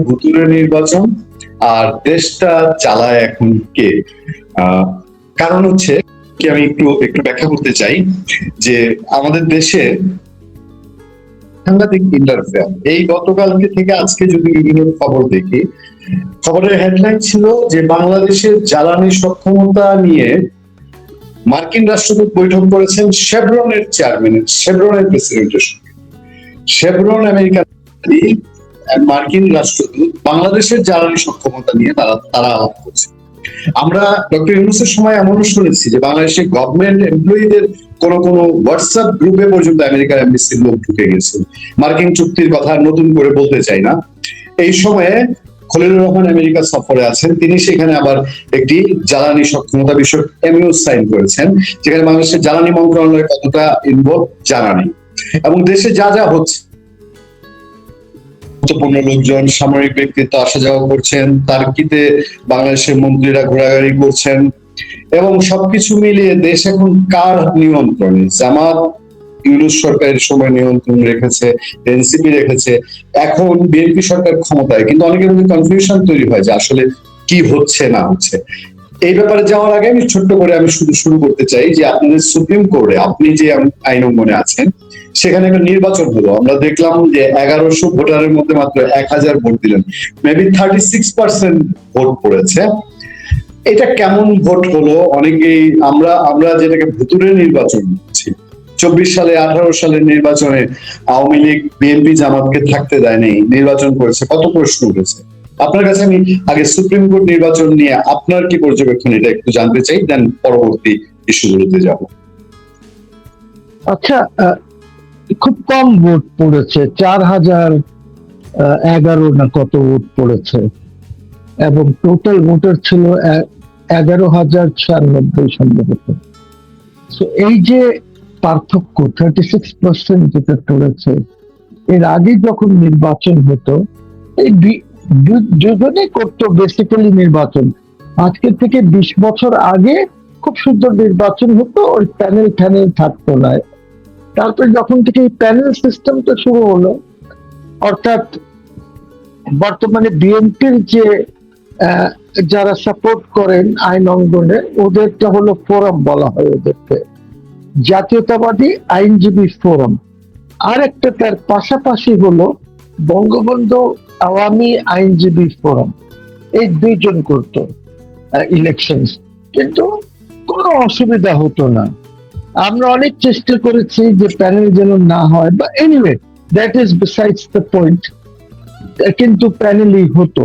ভুতুরে নির্বাচন আর দেশটা চালায় এখন কে? কারণ হচ্ছে কি, আমি একটু একটু ব্যাখ্যা করতে চাই যে আমাদের দেশে সাংঘাতিক ইন্টারফেয়ার। এই গতকালকে থেকে আজকে যদি বিভিন্ন খবর দেখি, খবরের হেডলাইন ছিল যে বাংলাদেশের জ্বালানি সক্ষমতা নিয়ে মার্কিন রাষ্ট্রদূত বৈঠক করেছেন শেভরনের চেয়ারম্যান, শেভরনের প্রেসিডেন্টের সঙ্গে। শেভরন আমেরিকার মার্কিন রাষ্ট্রদূত বাংলাদেশের জ্বালানি সক্ষমতা নিয়ে তারা আলাপ করছে। আমরা ডক্টর ইউনূসের সময় এমনও শুনেছি যে বাংলাদেশের গভর্নমেন্ট এমপ্লয়ীদের কোন কোন হোয়াটসঅ্যাপ গ্রুপে পর্যন্ত আমেরিকার এমবিসির লোক ঢুকে গেছে। মার্কিন চুক্তির কথা নতুন করে বলতে চাই না। এই সময়ে খলিলুর রহমান আমেরিকা সফরে আছেন, তিনি সেখানে আবার একটি জ্বালানি সক্ষমতা বিষয়ক এমইউ সাইন করেছেন, যেখানে বাংলাদেশের জ্বালানি মন্ত্রণালয় কতটা ইনভলভ জানা নেই। এবং দেশে যা যা হচ্ছে, গুরুত্বপূর্ণ লোকজন, সামরিক ব্যক্তিত্ব আসা যাওয়া করছেন, তার্কিতে বাংলাদেশের মন্ত্রীরা ঘোরাঘুরি করছেন, এবং সবকিছু মিলিয়ে দেশ এখন কার নিয়ন্ত্রণে? জামাত ইউনূস সরকারের সময় নিয়ন্ত্রণ রেখেছে, এনসিপি রেখেছে, এখন বিএনপি সরকার ক্ষমতায়, কিন্তু অনেকের মধ্যে কনফিউশন তৈরি হয় যে আসলে কি হচ্ছে না হচ্ছে। এই ব্যাপারে যাওয়ার আগে আমি ছোট্ট করে আমি শুরু করতে চাই যে আপনাদের সুপ্রিম কোর্টে আপনি যে আইন অঙ্গনে আছেন, সেখানে একটা নির্বাচন হলো। আমরা দেখলাম যে 1100 ভোটারের মধ্যে মাত্র 1000 ভোট দিলেন, মেবি 36% ভোট পড়েছে। এটা কেমন ভোট হলো? অনেকেই আমরা যেটাকে ভুতুরে নির্বাচন বলছি, 24 সালে 18 সালের নির্বাচনে আওয়ামী লীগ বিএনপি জামাতকে থাকতে দেয়নি, নির্বাচন করেছে, কত প্রশ্ন উঠেছে। আপনার কাছে আমি আগে সুপ্রিম কোর্ট নির্বাচন নিয়ে আপনার কি পর্যবেক্ষণ, এটা একটু জানতে চাই, দেন পরবর্তী ইস্যুগুলোতে যাব। আচ্ছা, খুব কম ভোট পড়েছে, 4011 না কত ভোট পড়েছে, এবং টোটাল ভোটার ছিল 11,096 সম্ভবত। এই যে পার্থক্য 36% যেটা পড়েছে, এর আগে যখন নির্বাচন হতো এই দুজনেই করতো বেসিক্যালি নির্বাচন। আজকে থেকে 20 বছর আগে খুব সুন্দর নির্বাচন হতো, ওই প্যানেল থাকতো না। তারপরে যখন থেকে এই প্যানেল সিস্টেমটা শুরু হলো, অর্থাৎ বর্তমানে বিএনপির যে যারা সাপোর্ট করেন আইন অঙ্গনে, ওদেরটা হলো ফোরাম বলা হয়, ওদেরকে জাতীয়তাবাদী আইনজীবী ফোরাম। আর একটা তার পাশাপাশি হলো বঙ্গবন্ধু আওয়ামী আইনজীবী ফোরাম। এই দুইজন করত ইলেকশন, কিন্তু কোনো অসুবিধা হতো না। আমরা অনেক চেষ্টা করেছি যে প্যানেল যেন না হয়, বা anyway that is besides the point, কিন্তু প্যানেলই হতো।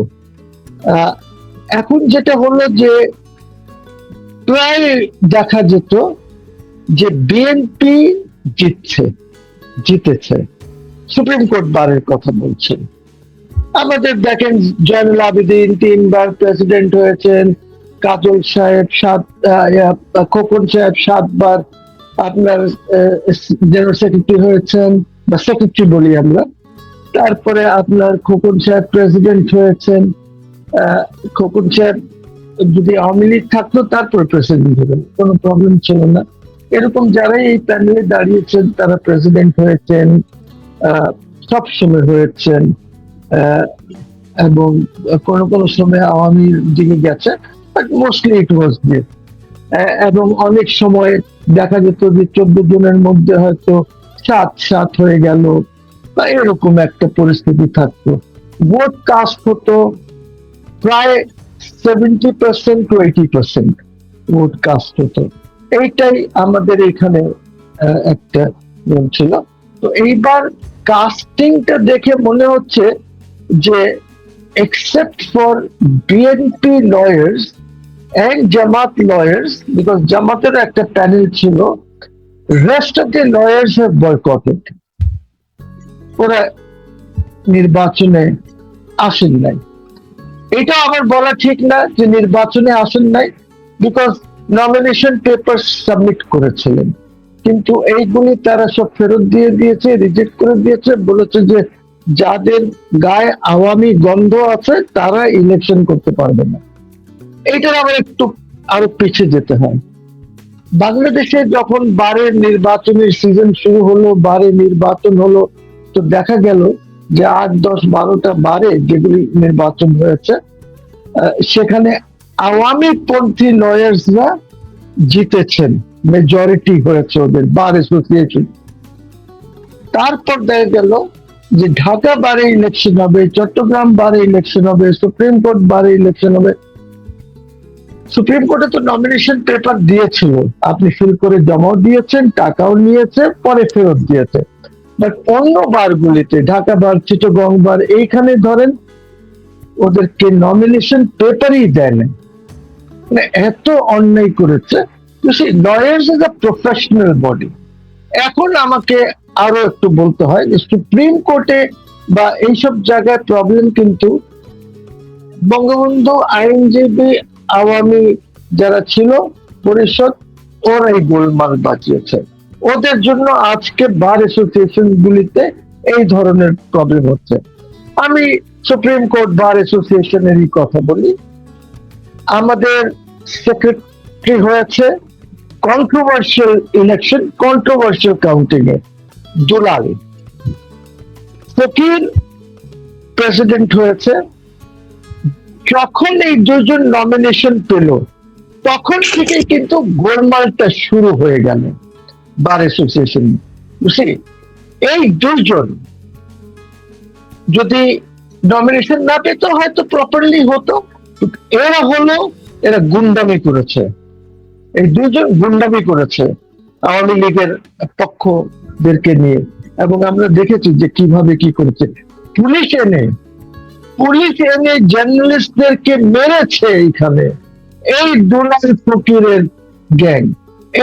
এখন যেটা হলো যে প্রায় দেখা যেত যে বিএনপি জিতেছে। সুপ্রিম কোর্ট বারের কথা বলছেন। আমাদের দেখেন জয়নুল আবেদিন 3 বার প্রেসিডেন্ট হয়েছেন, কাজল সাহেব খোকন সাহেব 7 বার আপনার জেনারেল সেক্রেটারি হয়েছেন, বা সেক্রেটারি বলি আমরা। তারপরে আপনার খোকন সাহেব প্রেসিডেন্ট হয়েছেন। খোকন সাহেব যদি আওয়ামী লীগ থাকতো তারপরে প্রেসিডেন্ট হবেন, কোনো প্রবলেম ছিল না। এরকম যারাই এই প্যানেলে দাঁড়িয়েছেন তারা প্রেসিডেন্ট হয়েছেন, সবসময় হয়েছেন, এবং কোন সময় আওয়ামীর দিকে গেছে, but mostly it was this. এবং অনেক সময় দেখা যেত যে 14 জনের মধ্যে হয়তো 7 হয়ে গেল, বা এরকম একটা পরিস্থিতি থাকতো। ভোট কাস্ট হতো প্রায় 70% to 80% ভোট কাস্ট হতো। এইটাই আমাদের এখানে একটা নিয়ম ছিল। তো এইবার কাস্টিংটা দেখে মনে হচ্ছে যে except for BNP lawyers and Jamaat lawyers, because জামাতের একটা প্যানেল ছিল, rest of the lawyers have boycotted. ওরা নির্বাচনে আসেন নাই। এটা আমার বলা ঠিক না যে নির্বাচনে আসেন নাই, বিকজ নমিনেশন পেপার সাবমিট করেছিলেন, কিন্তু এইগুলি তারা সব ফেরত দিয়ে দিয়েছে, রিজেক্ট করে দিয়েছে, বলেছে যে যাদের গায়ে আওয়ামী গন্ধ আছে তারা ইলেকশন করতে পারবে না। এইটার আবার একটু আরো পিছিয়ে যেতে হয়। বাংলাদেশে যখন বারের নির্বাচনের সিজন শুরু হলো, বারে নির্বাচন হলো, তো দেখা গেল যে 8, 10, 12টা বারে যেগুলি নির্বাচন হয়েছে, সেখানে আওয়ামী পন্থী লয়ার্সরা জিতেছেন, মেজরিটি হয়েছে ওদের বার অ্যাসোসিয়েশন। তারপর দেখা গেল যে ঢাকা বারে ইলেকশন হবে, চট্টগ্রাম বারে ইলেকশন হবে, সুপ্রিম কোর্ট বারে ইলেকশন হবে। সুপ্রিম কোর্টে তো নমিনেশন পেপার দিয়েছিল, আপনি ফিল করে জমাও দিয়েছেন, টাকাও নিয়েছে, পরে ফেরত দিয়েছে। বাট অন্য বারগুলিতে, ঢাকা বার, চিটাগং বার, এইখানে ধরেন ওদেরকে নমিনেশন পেপারই দেয় না। মানে এত অন্যায় করেছে। Lawyers is a professional body. এখন আমাকে আরো একটু বলতে হয় যে সুপ্রিম কোর্টে বা এইসব জায়গায় প্রবলেম কিন্তু বঙ্গবন্ধু আইনজীবী আওয়ামী যারা ছিল পরিষদ, ওরাই গোলমাল বাঁচিয়েছে। ওদের জন্য আজকে বার অ্যাসোসিয়েশন গুলিতে এই ধরনের প্রবলেম হচ্ছে। আমি সুপ্রিম কোর্ট বার অ্যাসোসিয়েশনেরই কথা বলি। আমাদের সেক্রেটারি হয়েছে কন্ট্রোভার্সিয়াল ইলেকশন, কন্ট্রোভার্সিয়াল কাউন্টিং এ দুলাল। ফকির প্রেসিডেন্ট হয়েছে। যখন এই দুজন নমিনেশন পেল, তখন থেকে কিন্তু গোলমালটা শুরু হয়ে গেল বার অ্যাসোসিয়েশন। বুঝলি, এই দুজন যদি নমিনেশন না পেত হয়তো প্রপারলি হতো। এরা হলো, এরা গুন্ডামি করেছে, এই দুজন গুন্ডামি করেছে আওয়ামী লীগের পক্ষদেরকে নিয়ে। এবং আমরা দেখেছি যে কিভাবে কি করেছে। পুলিশ এনে জার্নালিস্টদেরকে মেরেছে এইখানে। এই দুলাল ফকিরের গ্যাং,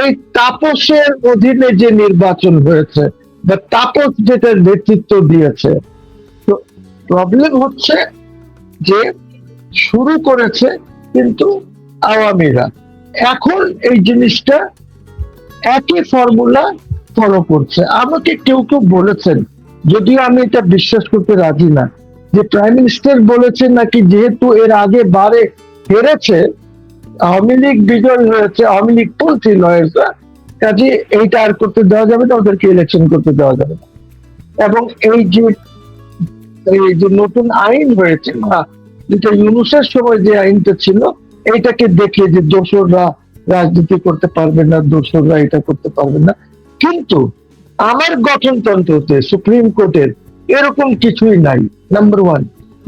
এই তাপসের অধীনে যে নির্বাচন হয়েছে বা তাপস যেটা নেতৃত্ব দিয়েছে। তো প্রবলেম হচ্ছে যে শুরু করেছে কিন্তু আওয়ামীরা। এখন এই জিনিসটা একই ফর্মুলা ফলো করছে। আমাকে কেউ কেউ বলেছেন, যদিও আমি এটা বিশ্বাস করতে রাজি না, যে প্রাইম মিনিস্টার বলেছেন নাকি যেহেতু এর আগে বারে হেরেছে, আওয়ামী লীগ বিজয় হয়েছে, আওয়ামী লীগ পন্থী লয়ার্সরা, কাজে এইটা আর করতে দেওয়া যাবে না, ওদেরকে ইলেকশন করতে দেওয়া যাবে না। এবং এই যে নতুন আইন হয়েছে, বা যেটা ইউনূসের সময় যে আইনটা ছিল, এইটাকে দেখে যে দোসররা রাজনীতি করতে পারবে না, দোসররা এটা করতে পারবে না। কিন্তু আমার গঠনতন্ত্রতে সুপ্রিম কোর্টের এরকম কিছুই নাই, নাম্বার ওয়ান।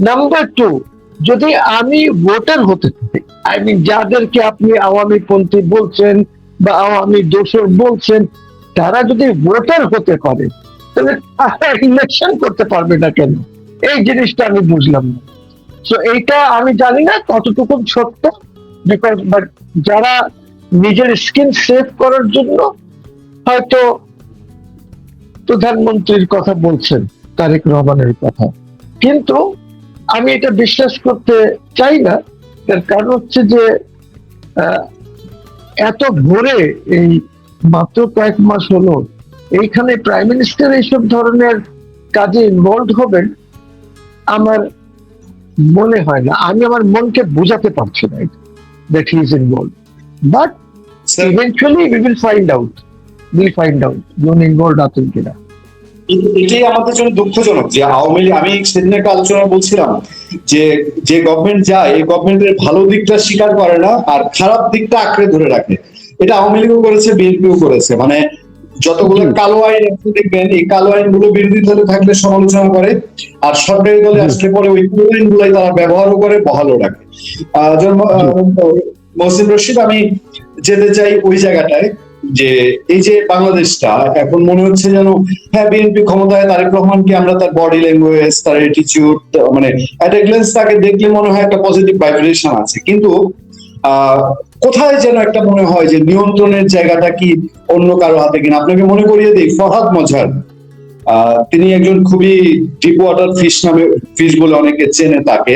নাম্বার টু, যদি আমি ভোটার হতে চাই, আই মিন যাদেরকে আপনি আওয়ামী পন্থী বলছেন বা আওয়ামী দোসর বলছেন, তারা যদি ভোটার হতে পারে, তাহলে তারা ইলেকশন করতে পারবে না কেন? এই জিনিসটা আমি বুঝলাম না। তো এইটা আমি জানি না কতটুকু সত্য, বিকজ বাট যারা নিজের স্কিন সেভ করার জন্য হয়তো প্রধানমন্ত্রীর কথা বলছেন, তারেক রহমানের কথা, কিন্তু আমি এটা বিশ্বাস করতে চাই না। তার কারণ হচ্ছে যে এত ভোরে, এই মাত্র কয়েক মাস হলো, এইখানে প্রাইম মিনিস্টার এইসব ধরনের কাজে ইনভলভ হবেন আমার মনে হয় না। আমি আমার মনকে বোঝাতে পারছি না that he is involved, but eventually we will find out কোন ইনভলভ আছেন কিনা। এটাই আমাদের জন্য দুঃখজনক যে আওয়ামী লীগ, আমি সেদিন একটা আলোচনা বলছিলাম যে যে গভর্নমেন্ট যায়, এই গভর্নমেন্টের ভালো দিকটা স্বীকার করে না আর খারাপ দিকটা আঁকড়ে ধরে রাখে। এটা আওয়ামী লীগও করেছে, বিএনপিও করেছে। মানে যতগুলো কালো আইন আছে দেখবেন, এই কালো আইন গুলো বিরোধী দলে থাকলে সমালোচনা করে, আর সরকারি দলে আসলে পরে ওই কালো আইন গুলাই তারা ব্যবহারও করে, বহালও রাখে। মহসিন রশিদ, আমি যেতে চাই ওই জায়গাটায় যে এই যে বাংলাদেশটা এখন মনে হচ্ছে যেন, হ্যাঁ বিএনপি ক্ষমতায়, তারেক রহমানকে আমরা তার বডি ল্যাঙ্গুয়েজ, তার অ্যাটিটিউড, মানে অ্যাট এ গ্ল্যান্স তাকে দেখলে মনে হয় একটা পজিটিভ ভাইব্রেশন আছে, কিন্তু কোথায় যেন একটা মনে হয় যে নিয়ন্ত্রণের জায়গাটা কি অন্য কারো হাতে কিনা। আপনাকে মনে করিয়ে দিই, ফরহাদ মজহার, তিনি একজন খুবই ডিপ ওয়াটার ফিশ নামে, ফিশ বলে অনেকে চেনে তাকে।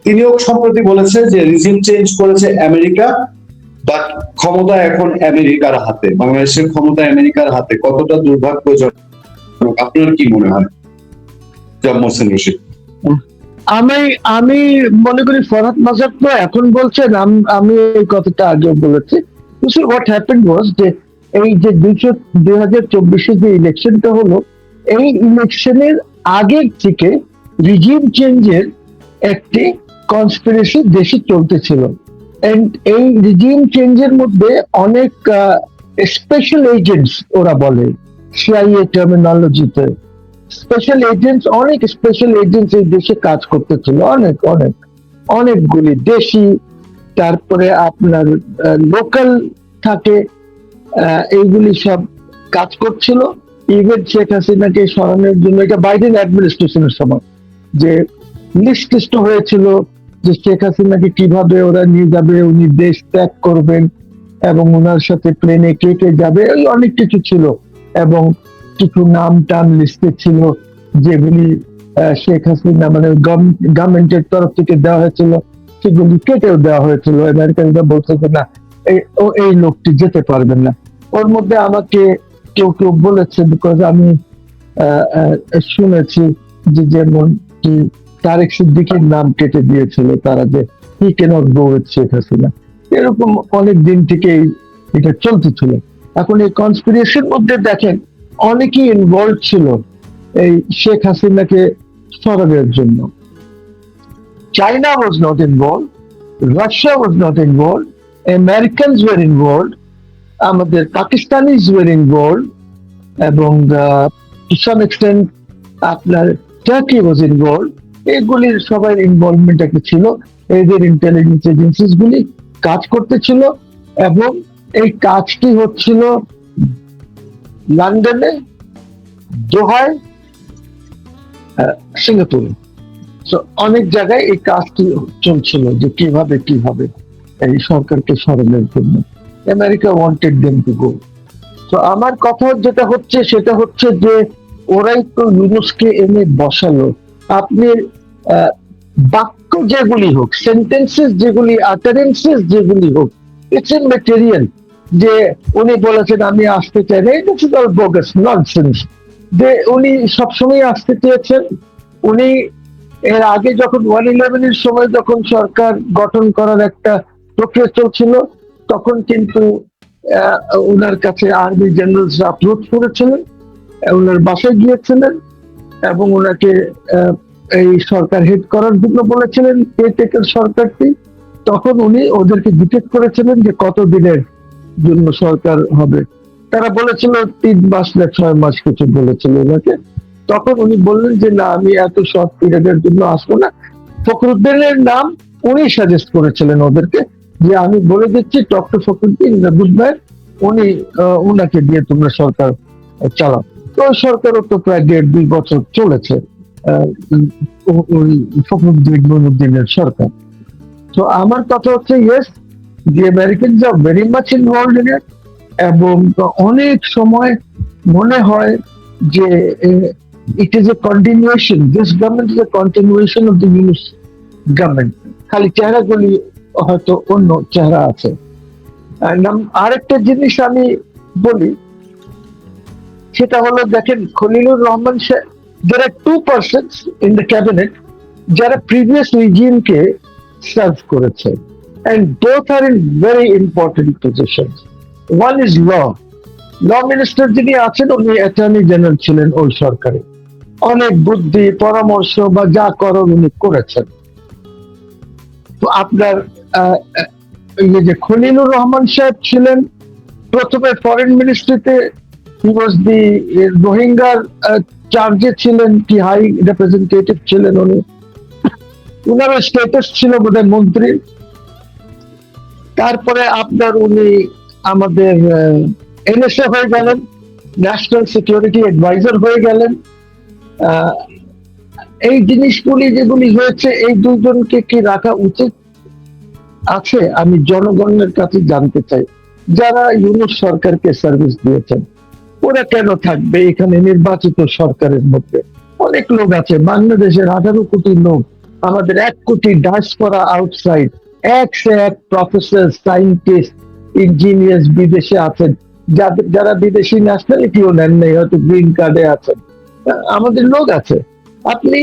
তিনিও সম্প্রতি বলেছে যে রিজিম চেঞ্জ করেছে আমেরিকা, বাট ক্ষমতা এখন আমেরিকার হাতে, বাংলাদেশের ক্ষমতা আমেরিকার হাতে। কতটা দুর্ভাগ্যজনক, আপনার কি মনে হয় মহসিন রশিদ? আমি মনে করি ফরহাদ মাজার তো এখন বলছেন, আমি এই কথাটা আগেও বলেছি। হোয়াট হ্যাপেন্ড ওয়াজ যে এই যে 2024 যে ইলেকশনটা হলো, এই ইলেকশনের আগের থেকে রিজিম চেঞ্জের একটি কনস্পিরেসি দেশে চলতেছিল। And এই রিজিম চেঞ্জের মধ্যে অনেক স্পেশাল এজেন্টস ওরা বলে, সিআইএ টার্মিনোলজিতে স্পেশাল এজেন্টস, অনেক স্পেশাল এজেন্টস এই দেশে কাজ করতেছিল, অনেক অনেক অনেকগুলি দেশি, তারপরে আপনার লোকাল থাকে, এইগুলি সব কাজ করছিল। ইভেন শেখ হাসিনাকে সরানোর জন্য, এটা বাইডেন অ্যাডমিনিস্ট্রেশনের সময় যে লিস্ট হয়েছিল যে শেখ হাসিনাকে কিভাবে ওরা নিয়ে যাবে, উনি দেশ ত্যাগ করবেন এবং ওনার সাথে প্লেনে কে কে যাবে, এই অনেক কিছু ছিল। এবং কিছু নাম টাম লিস্টে ছিল যেগুলি শেখ হাসিনা মানে গভর্নমেন্টের তরফ থেকে দেওয়া হয়েছিল, সেগুলি কেটেও দেওয়া হয়েছিল। আমেরিকানরা বলছে যে না, এই লোকটি যেতে পারবেন না। ওর মধ্যে আমাকে কেউ কেউ বলেছে, বিকজ আমি শুনেছি যে যেমন কি তারেক সিদ্দিকীর নাম কেটে দিয়েছিল তারা, যে he cannot go with Sheikh Hasina. এরকম অনেক দিন থেকেই এটা চলতেছিল। এখন এই কনস্পিরেসির মধ্যে দেখেন অনেকেই ইনভলভ ছিল এই শেখ হাসিনাকে সরানোর জন্য। China was not involve, Russia was not involve, Americans were involve, আমাদের পাকিস্তানিজ ওয়ার ইনভলভ, এবং টু সাম এক্সটেন্ট আপনার টার্কি ওয়াজ ইনভলভ। এগুলির সবাই ইনভলভমেন্ট একটা ছিল, এদের ইন্টেলিজেন্স এজেন্সিস গুলি কাজ করতেছিল, এবং এই কাজটি হচ্ছিল লন্ডনে, দোহায়, সিঙ্গাপুরে। অনেক জায়গায় এই কাজটি চলছিল যে কিভাবে কিভাবে এই সরকারকে সরানোর জন্য। America wanted them to go. তো আমার কথা যেটা হচ্ছে সেটা হচ্ছে যে ওরাই তো ইউনুসকে এনে বসালো। আপনি বাক্য যেগুলি হোক, সেন্টেন্সেস যেগুলি, আটারেন্সেস যেগুলি হোক, ইটস ইন ম্যাটেরিয়াল। যে উনি বলেছেন আমি আসতে চাই না, এটা শুধু বোগাস ননসেন্স। যে উনি সবসময় আসতে চেয়েছেন। উনি এর আগে যখন 111 এর সময় যখন সরকার গঠন করার একটা প্রক্রিয়া চলছিল, তখন কিন্তু ওনার কাছে আর্মি জেনারেলস অ্যাপ্রোচ করেছিলেন, ওনার বাসায় গিয়েছিলেন এবং ওনাকে এই সরকার হেড করার জন্য বলেছিলেন, কেয়ারটেকার সরকারটি। তখন উনি ওদেরকে জিজ্ঞেস করেছিলেন যে কত দিনের জন্য সরকার হবে। তারা বলেছিল 3 মাস না 6 মাস কিছু বলেছিল ওনাকে। তখন উনি বললেন যে না, আমি এত শর্ট পিরিয়ডের জন্য আসবো না। ফখরুদ্দিনের নাম উনি সাজেস্ট করেছিলেন ওদেরকে, যে আমি বলে দিচ্ছি ডক্টর ফখরুদ্দিন গুড বাই, উনি উনাকে দিয়ে তোমরা সরকার চালাও। তো সরকারও তো প্রায় 1.5-2 বছর চলেছে, ফখরুদ্দিনের সরকার। তো আমার কথা হচ্ছে yes, the Americans are very much involved in it. এবং অনেক সময় মনে হয় যে it is a continuation, this government is a continuation of the Yunus government, খালি চেহারাগুলি হয়তো অন্য চেহারা আছে। আরেকটা জিনিস আমি বলি, সেটা হলো দেখেন খলিলুর রহমান সাহেব, there are 2 persons in the cabinet যারা previous regime কে সার্ভ করেছে, and both are in very important positions. One is law minister যিনি আছেন, উনি অ্যাটর্নি জেনারেল ছিলেন ওই সরকারে, অনেক বুদ্ধি পরামর্শ বা যা করার উনি করেছেন। তো আপনার যে খলিলুর রহমান সাহেব ছিলেন প্রথমে ফরেন মিনিস্ট্রিতে, হি ওয়াজ দি রোহিঙ্গার চার্জে ছিলেন, কি হাই রিপ্রেজেন্টেটিভ ছিলেন উনি। উনার স্ট্যাটাস ছিল বোধহয় মন্ত্রী। তারপরে আপনার উনি আমাদের এনএসএ হয়ে গেলেন, ন্যাশনাল সিকিউরিটি অ্যাডভাইজার হয়ে গেলেন। এই জিনিসগুলি যেগুলি হয়েছে, এই দুজনকে কি রাখা উচিত আছে? আমি জনগণের কাছে জানতে চাই, যারা ইউনুস সরকারকে সার্ভিস দিয়েছেন ওরা কেন থাকবে এখানে নির্বাচিত সরকারের মধ্যে? অনেক লোক আছে, বাংলাদেশের 18 কোটি লোক, আমাদের 1 কোটি ডায়াসপোরা আউটসাইড, এক প্রফেসর, সায়েন্টিস্ট, ইঞ্জিনিয়ার বিদেশে আছেন, যারা বিদেশি ন্যাশনালিটিও নেন নাই, হয়তো গ্রিন কার্ডে আছেন। আমাদের লোক আছে, আপনি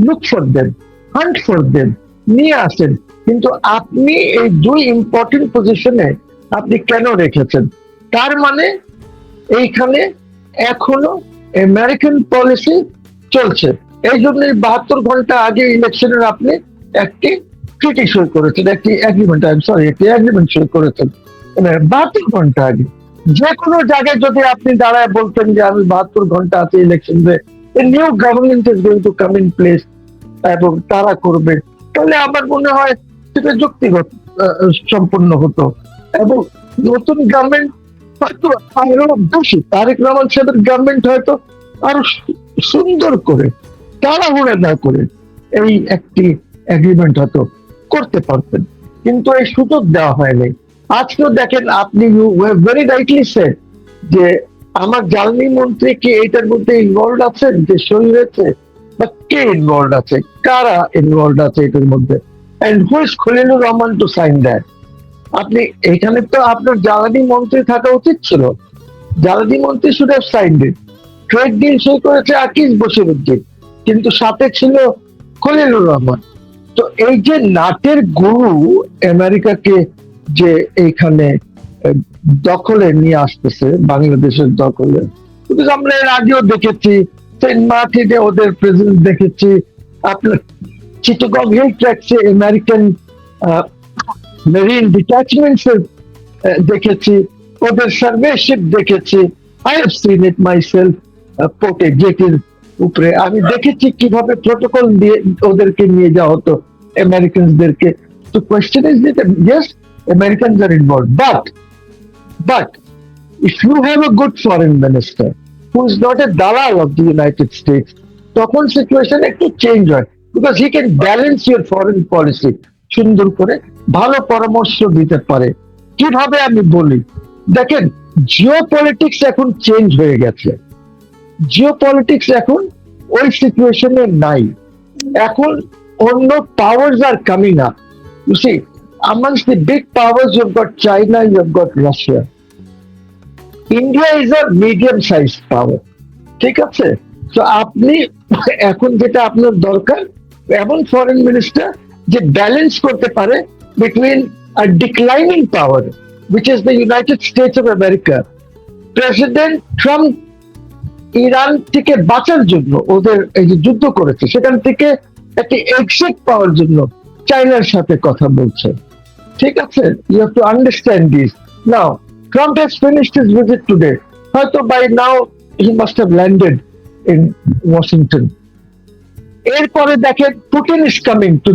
look for them, hunt for them, নিয়ে আসেন। কিন্তু আপনি এই 2 ইম্পর্টেন্ট পজিশনে আপনি কেন রেখেছেন? তার মানে এইখানে এখনো আমেরিকান পলিসি চলছে। এই জন্য 72 ঘন্টা আগে ইলেকশনের আপনি একটি ট্রিটি সই করেছেন, একটি এগ্রিমেন্ট সই করেছেন 72 ঘন্টা আগে। যে কোনো জায়গায় যদি আপনি দাঁড়ায় বলতেন যে আমি 72 ঘন্টা আছে election, new government is going to come in place এবং তারা করবে, তাহলে আমার মনে হয় সেটা যুক্তিগত সম্পূর্ণ হতো। এবং নতুন গভর্নমেন্ট হয়তো আরো বেশি, তারেক রহমান সাহেবের গভর্নমেন্ট হয়তো আরো সুন্দর করে, তাড়াহুড়া না করে এই একটি এগ্রিমেন্ট হয়তো করতে পারতেন, কিন্তু এই সুযোগ দেওয়া হয়নি। আজকেও দেখেন, আপনি ভেরি রাইটলি সেড যে আমার জ্বালানি মন্ত্রী কি এইটার মধ্যে ইনভলভ আছেন, যে সই হয়েছে, বা কে ইনভলভ আছে, কারা ইনভলভ আছে এটার মধ্যে, and who is Khalilur Rahman to sign that. আপনি এখানে তো আপনার জ্বালানি মন্ত্রী থাকা উচিত ছিল, জ্বালানি মন্ত্রী should have signed it. Trade deal সই করেছে আকিজ বশিরউদ্দিন, কিন্তু সাথে ছিল খলিলুর রহমান। তো এই যে নাটের গুরু আমেরিকাকে যে এইখানে দখলে নিয়ে আসতেছে, বাংলাদেশের দখলে, because আমরা এর আগেও দেখেছি সেন্ট মার্টিনে ওদের প্রেসিডেন্ট দেখেছি, আপনার চিটাগং হিল ট্র্যাক্সে আমেরিকান মেরিন ডিটাচমেন্টস দেখেছি, ওদের সার্ভে শিপ দেখেছি। I have seen it myself পোর্টে জেটির উপরে আমি দেখেছি কিভাবে প্রোটোকল দিয়ে ওদেরকে নিয়ে যাওয়া হতো আমেরিকানদেরকে। তো question is that yes, Americans are involved, but if you have a good foreign minister who is not a dalal of the United States, তখন সিচুয়েশন একটু চেঞ্জ হয়, because he can balance your foreign policy, সুন্দর করে ভালো পরামর্শ দিতে পারে। কিভাবে আমি বলি, দেখেন জিও পলিটিক্স এখন চেঞ্জ হয়ে গেছে, জিও পলিটিক্স এখন ওই সিচুয়েশনে নাই, এখন অন্য powers are coming up. You see, amongst the big powers, you've got China, you've got Russia. India is a medium-sized power. ঠিক আছে? তো আপনি এখন যেটা আপনার দরকার, এমন ফরেন মিনিস্টার যে ব্যালেন্স করতে পারে between a declining power, which is the United States of America. President Trump Iran থেকে বাঁচার জন্য ওদের এই যে যুদ্ধ করেছে, সেখান থেকে একটি এক্সিট পাওয়ার জন্য চায়নার সাথে কথা বলছে। ঠিক আছে, you have to understand this. Now, Trump has finished his visit today. হয়তো by now he must have landed in Washington. এরপরে দেখেন Putin is coming to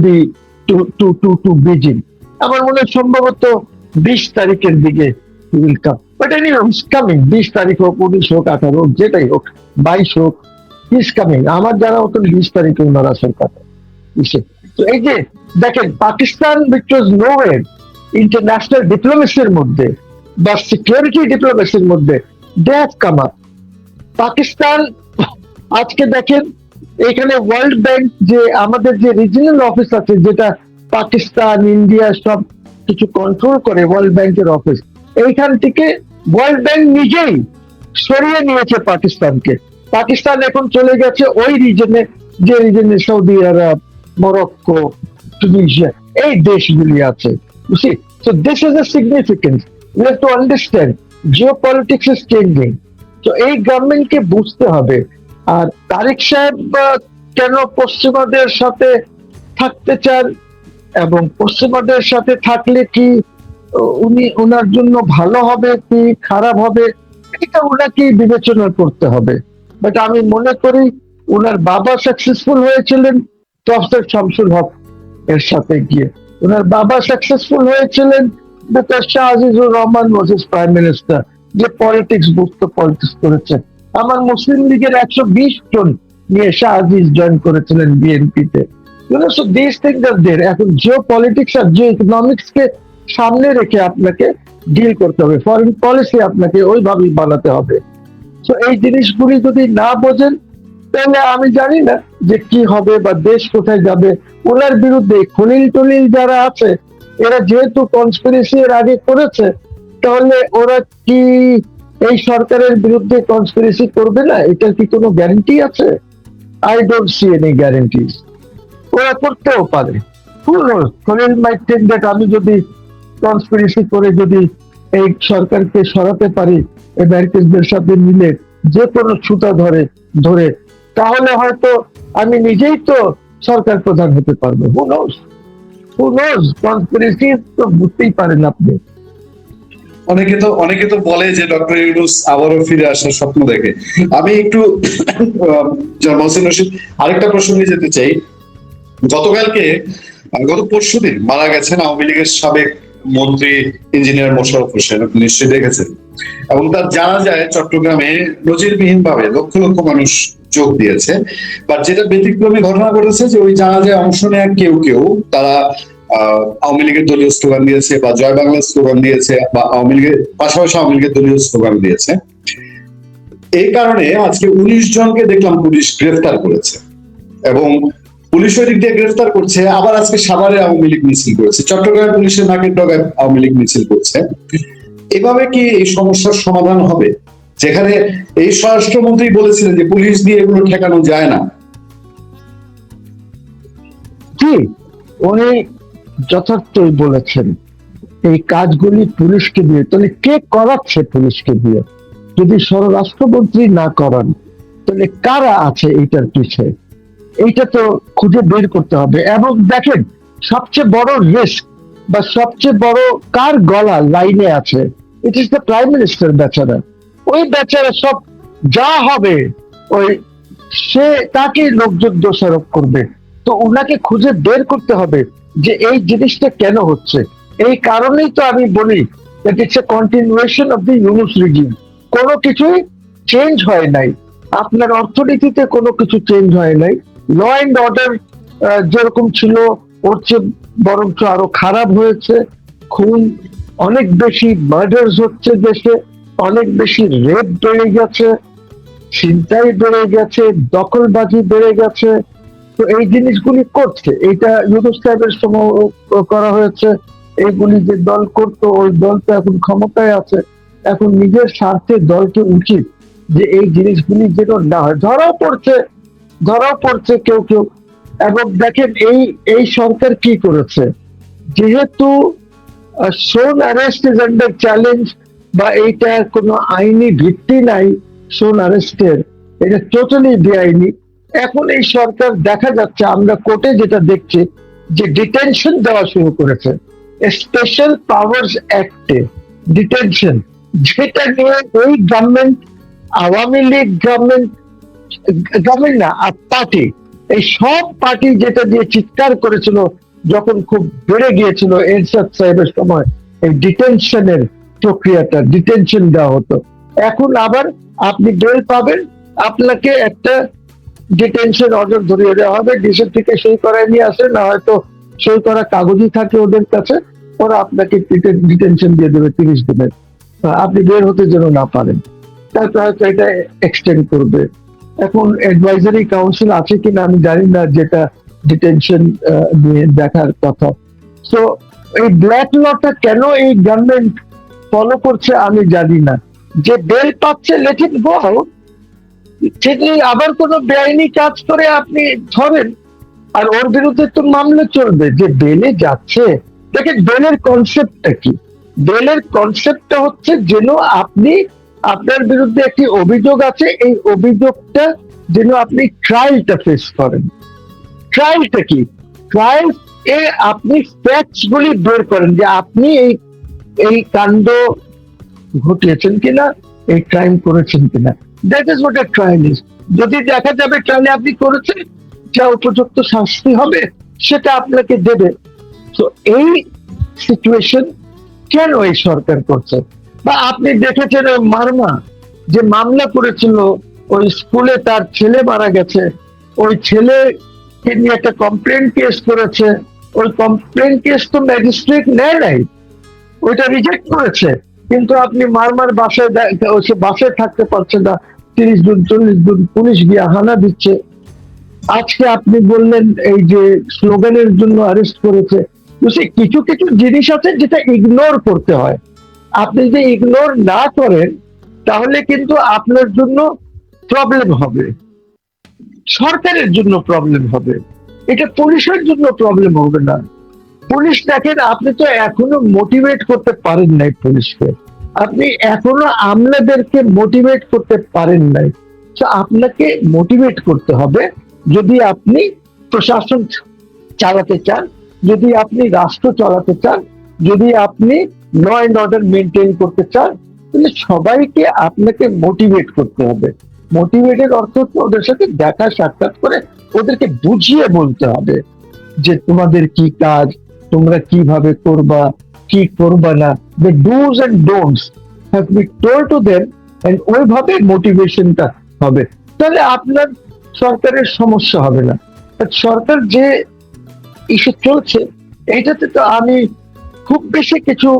Beijing. আমার মনে হয় সম্ভবত 20 তারিখের দিকে he will come. But anyway, he's coming. 20 তারিখ হোক, 19 হোক, 18 হোক, যেটাই হোক, 22 হোক, he's coming. আমার জানা মতো 20 তারিখে ওনার আসার কথা। তো এই যে দেখেন, Pakistan which was nowhere international ডিপ্লোমেসির মধ্যে বা সিকিউরিটি ডিপ্লোমেসির মধ্যে, they have come up. Pakistan আজকে দেখেন এখানে ওয়ার্ল্ড ব্যাংক, যে আমাদের যে রিজিনাল অফিস আছে, যেটা পাকিস্তান ইন্ডিয়া সব কিছু কন্ট্রোল করে, ওয়ার্ল্ড ব্যাংকের অফিস, এইখান থেকে ওয়ার্ল্ড ব্যাংক নিজেই সরিয়ে নিয়েছে পাকিস্তানকে। পাকিস্তান এখন চলে গেছে ওই রিজনে, যে রিজনে সৌদি আরব, মরক্কো, টুনিশিয়া, এই দেশগুলি আছে। You see, so this is a significance. We have to understand geopolitics is changing. So এই গভর্নমেন্টকে বুঝতে হবে। আর তারেক সাহেব কেন পশ্চিমাদের সাথে থাকতে চান, এবং পশ্চিমাদের সাথে থাকলে কি উনি ওনার জন্য ভালো হবে কি খারাপ হবে, এটা ওনাকে বিবেচনা করতে হবে। বাট আমি মনে করি ওনার বাবা সাকসেসফুল হয়েছিলেন প্রফেসর শামসুল হক এর সাথে গিয়ে, ওনার বাবা সাকসেসফুল হয়েছিলেন because Shah Azizur Rahman was his prime minister, যে পলিটিক্স বুঝতে পলিটিক্স করেছে। আমার মুসলিম লীগের 120 জন নিয়ে শাহ আজিজ জয়েন করেছিলেন বিএনপিতে। সো দিস থিংস আর দেয়ার। এখন জিও পলিটিক্স আর জিও ইকোনমিক্স কে সামনে রেখে আপনাকে ডিল করতে হবে, ফরেন পলিসি আপনাকে ওইভাবেই বানাতে হবে। তো এই জিনিসগুলি যদি না বোঝেন, তাহলে আমি জানি না যে কি হবে বা দেশ কোথায় যাবে। ওনার বিরুদ্ধে খলিল টলিল যারা আছে, এরা যেহেতু কনস্পিরেসি এর আগে করেছে, তাহলে ওরা কি এই সরকারের বিরুদ্ধে কনস্পিরেসি করবে না? এটার কি কোনো গ্যারান্টি আছে? I don't see any guarantees. ওরা করতেও পারে। খলিল মাইট থিংক দ্যাট আমি যদি কনস্পিরেসি করে যদি এই সরকারকে সরাতে পারি আমেরিকানদের সাথে মিলে, যে কোনো ছুতা ধরে ধরে, তাহলে হয়তো আমি নিজেই তো সরকার প্রধান হতে পারবো। হু নোজ কনস্পিরেসি তো বুঝতেই পারেন আপনি। অনেকে তো বলে যে ডক্টর ইউনূস আবারও ফিরে আসার স্বপ্ন দেখে। আমি একটু মহসিন রশিদ আরেকটা প্রসঙ্গে যেতে চাই। গত পরশুদিন মারা গেছেন আওয়ামী লীগের সাবেক মন্ত্রী ইঞ্জিনিয়ার মোশাররফ হোসেন, আপনি নিশ্চয়ই দেখেছেন। এবং তার জানাজায় চট্টগ্রামে নজিরবিহীন ভাবে লক্ষ লক্ষ মানুষ যোগ দিয়েছে। বা যেটা ব্যতিক্রমী ঘটনা ঘটেছে যে ওই জানাজায় অংশ নেওয়া কেউ কেউ তারা আওয়ামী লীগের দলীয় স্লোগান দিয়েছে বা জয় বাংলা স্লোগান দিয়েছে বা আওয়ামী লীগের পাশাপাশি আওয়ামী লীগের দলীয় স্লোগান দিয়েছে। এই কারণে আজকে 19 জনকে দেখলাম পুলিশ গ্রেফতার করেছে, এবং পুলিশ ওই দিক দিয়ে গ্রেফতার করছে। আবার আজকে সাভারে আওয়ামী লীগ মিছিল করেছে, চট্টগ্রামে পুলিশের নাকের ডগায় আওয়ামী লীগ মিছিল করছে। এভাবে কি এই সমস্যার সমাধান হবে, যেখানে এই স্বরাষ্ট্রমন্ত্রী বলেছিলেন যে পুলিশ দিয়ে এগুলো ঠেকানো যায় না? কি উনি যথার্থই বলেছেন, এই কাজগুলি পুলিশকে দিয়ে, তাহলে কে করাচ্ছে পুলিশকে দিয়ে? যদি স্বরাষ্ট্রমন্ত্রী না করান, তাহলে কারা আছে এইটার পিছনে? এইটা তো খুঁজে বের করতে হবে। এবং দেখেন, সবচেয়ে বড় রিস্ক বা সবচেয়ে বড় কার গলা লাইনে আছে, ইট ইস দ্য প্রাইম মিনিস্টার। বেচারা, ওই বেচারা সব যা হবে ওই সে তাকে লোকজন দোষারোপ করবে। তো ওনাকে খুঁজে বের করতে হবে যে এই জিনিসটা কেন হচ্ছে। এই কারণেই তো আমি বলি that it's a continuation of the Yunus regime. কোনো কিছুই চেঞ্জ হয় নাই, আপনার অর্থনীতিতে কোনো কিছু চেঞ্জ হয় নাই, ল অ্যান্ড অর্ডার যেরকম ছিল ওর চেয়ে বরঞ্চ আরো খারাপ হয়েছে। খুন অনেক বেশি, মার্ডার্স হচ্ছে দেশে, অনেক বেশি রেপ বেড়ে গেছে, ছিনতাই বেড়ে গেছে, দখলবাজি বেড়ে গেছে। তো এই জিনিসগুলি করছে, এইটা ইউনূস সাহেবের সময় করা হয়েছে। এইগুলি যে দল করতো, ওই দল তো এখন ক্ষমতায় আছে, এখন নিজের স্বার্থে দলকে উচিত যে এই জিনিসগুলি যেন না হয়। ধরাও পড়ছে কেউ কেউ। এবং দেখেন এই সরকার কি করেছে, যেহেতু শোন অ্যারেস্ট ইজ আন্ডার চ্যালেঞ্জ, বা এইটার কোনো আইনি ভিত্তি নাই শোন অ্যারেস্টের, এটা টোটালি বেআইনি। এখন এই সরকার দেখা যাচ্ছে, আমরা কোর্টে যেটা দেখছি, যে ডিটেনশন দেওয়া শুরু করেছে, স্পেশাল পাওয়ার্স অ্যাক্টে ডিটেনশন, যেটা নিয়ে ওই গভর্নমেন্ট, আওয়ামী লীগ গভর্নমেন্ট না, আর পার্টি, এই সব পার্টি যেটা দিয়ে চিৎকার করেছিল যখন খুব বেড়ে গিয়েছিল এরশাদ সাহেবের সময়, এই ডিটেনশনের প্রক্রিয়াটা, ডিটেনশন দেওয়া হতো। এখন আবার আপনি বেল পাবেন, আপনাকে একটা ডিটেনশন অর্ডার ধরিয়ে দেওয়া হবে, ডিসি থেকে সই করায় নিয়ে আসে, না হয়তো সই করা কাগজই থাকে ওদের কাছে, ওরা আপনাকে ডিটেনশন দিয়ে দেবে 30 দিনের, আপনি বের হতে যেন না পারেন। তারপর হয়তো এটা এক্সটেন্ড করবে। এখন অ্যাডভাইজারি কাউন্সিল আছে কিনা আমি জানি না, যেটা ডিটেনশন নিয়ে দেখার কথা। তো এই ব্ল্যাক লটা কেন এই গভর্নমেন্ট ফলো করছে আমি জানি না। যে বেল পাচ্ছে, লেট ইট গো আউট। ঠিক আবার কোনো বেআইনি কাজ করে আপনি ধরেন, আর ওর বিরুদ্ধে তো মামলা চলবে যে বেলে যাচ্ছে। দেখেন বেলের কনসেপ্টটা কি, বেলের কনসেপ্টটা হচ্ছে যেন আপনি, আপনার বিরুদ্ধে একটি অভিযোগ আছে, এই অভিযোগটা যেন আপনি ট্রায়ালটা ফেস করেন। ট্রায়ালটা কি, ট্রায়াল এ আপনি ফ্যাক্টস গুলি বের করেন যে আপনি এই কাণ্ড ঘটিয়েছেন কিনা, এই ক্রাইম করেছেন কিনা। That is what a trial is. যদি দেখা যাবে ট্রায়ালে আপনি করেছেন, যা উপযুক্ত শাস্তি হবে সেটা আপনাকে দেবে। তো এই সিচুয়েশন কেন এই সরকার করছে? বা আপনি দেখেছেন ওই মারমা যে মামলা করেছিল, ওই স্কুলে তার ছেলে মারা গেছে, ওই ছেলেকে নিয়ে একটা কমপ্লেন কেস করেছে, ওই কমপ্লেন কেস তো ম্যাজিস্ট্রেট নেয় নাই, ওইটা রিজেক্ট করেছে। কিন্তু আপনি মারমার বাসায় থাকতে পারছে না, 30 দিন 40 দিন পুলিশ গিয়ে হানা দিচ্ছে। আজকে আপনি বললেন এই যে স্লোগানের জন্য অ্যারেস্ট করেছে। কিছু কিছু জিনিস আছে যেটা ইগনোর করতে হয়। আপনি যদি ইগনোর না করেন তাহলে কিন্তু আপনার জন্য প্রবলেম হবে, সরকারের জন্য প্রবলেম হবে, এটা পুলিশের জন্য প্রবলেম হবে না। পুলিশ দেখেন, আপনি তো এখনো মোটিভেট করতে পারেন নাই পুলিশকে। আপনি এখনো আমলাদেরকে মোটিভেট করতে পারেন নাই। তো আপনাকে মোটিভেট করতে হবে। যদি আপনি প্রশাসন চালাতে চান, যদি আপনি রাষ্ট্র চালাতে চান, যদি আপনি ল অ্যান্ড অর্ডার মেনটেন করতে চান, তাহলে সবাইকে আপনাকে মোটিভেট করতে হবে। মোটিভেটের অর্থ হচ্ছে ওদের সাথে দেখা সাক্ষাৎ করে ওদেরকে বুঝিয়ে বলতে হবে যে তোমাদের কি কাজ, তোমরা কিভাবে করবা, কি করবা না, the do's and don'ts have been told to them, and ওইভাবে মোটিভেশনটা হবে। তাহলে আপনার সরকারের সমস্যা হবে না। আর সরকার যে ইস্যু চলছে এইটাতে তো আমি খুব বেশি কিছু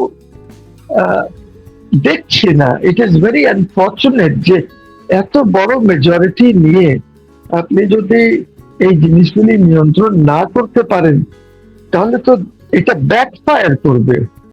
আহ, দেখছি না। ইট ইজ ভেরি আনফর্চুনেট যে এত বড় মেজরিটি নিয়ে আপনি যদি এই জিনিসগুলি নিয়ন্ত্রণ না করতে পারেন, তাহলে তো এটা ব্যাকফায়ার করবে।